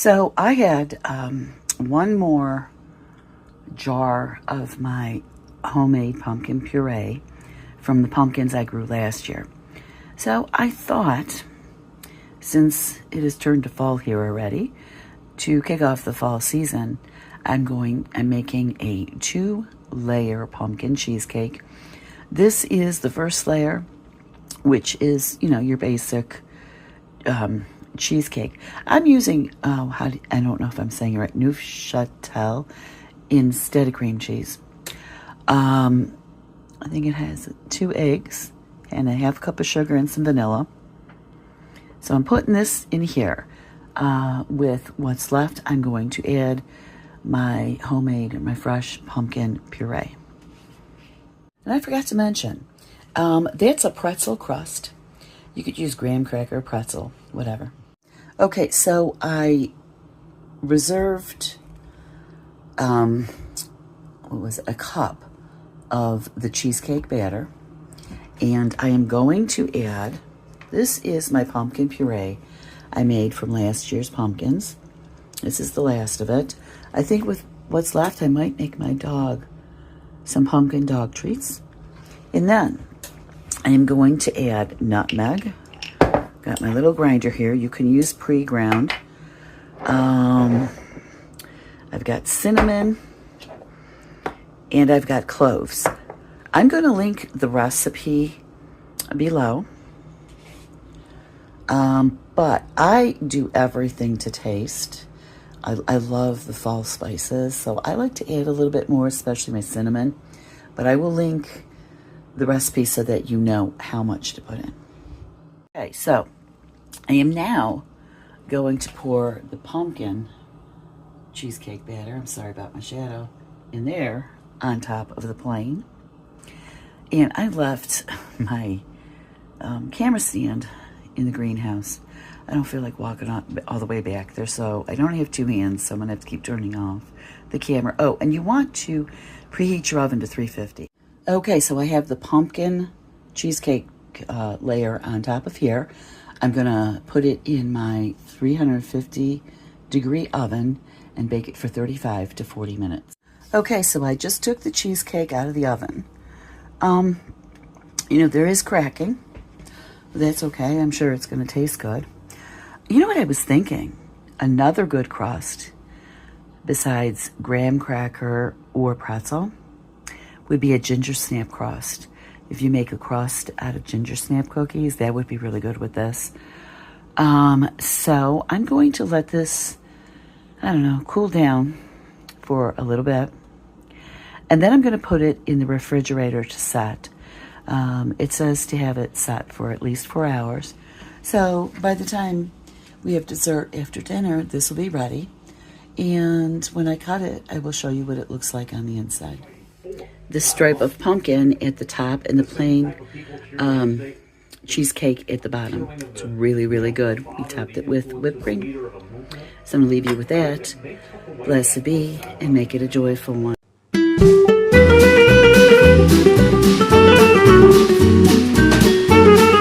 So I had one more jar of my homemade pumpkin puree from the pumpkins I grew last year. So I thought, since it has turned to fall here already, to kick off the fall season, I'm making a 2-layer pumpkin cheesecake. This is the first layer, which is, your basic cheesecake. I'm using, I don't know if I'm saying it right, Neufchâtel instead of cream cheese. I think it has 2 eggs and a half cup of sugar and some vanilla. So I'm putting this in here. With what's left, I'm going to add my homemade, my fresh pumpkin puree. And I forgot to mention, that's a pretzel crust. You could use graham cracker, pretzel, whatever. Okay, so I reserved, a cup of the cheesecake batter. And I am going to add, this is my pumpkin puree I made from last year's pumpkins. This is the last of it. I think with what's left, I might make my dog some pumpkin dog treats. And then I am going to add nutmeg. Got my little grinder here. You can use pre-ground. I've got cinnamon and I've got cloves. I'm going to link the recipe below. But I do everything to taste. I love the fall spices, so I like to add a little bit more, especially my cinnamon. But I will link the recipe so that you know how much to put in. Okay, so I am now going to pour the pumpkin cheesecake batter, I'm sorry about my shadow, in there on top of the plain. And I left my camera stand in the greenhouse. I don't feel like walking all the way back there, so I don't have 2 hands, so I'm gonna have to keep turning off the camera. Oh, and you want to preheat your oven to 350. Okay, so I have the pumpkin cheesecake layer on top of here. I'm gonna put it in my 350-degree oven and bake it for 35 to 40 minutes. Okay, so I just took the cheesecake out of the oven. There is cracking. That's okay. I'm sure it's going to taste good. You know what I was thinking? Another good crust, besides graham cracker or pretzel, would be a ginger snap crust. If you make a crust out of ginger snap cookies, that would be really good with this. So I'm going to let this, cool down for a little bit. And then I'm going to put it in the refrigerator to set. It says to have it set for at least 4 hours. So by the time we have dessert after dinner, this will be ready. And when I cut it, I will show you what it looks like on the inside. The stripe of pumpkin at the top and the plain cheesecake at the bottom. It's really, really good. We topped it with whipped cream. So I'm going to leave you with that. Blessed be, and make it a joyful one.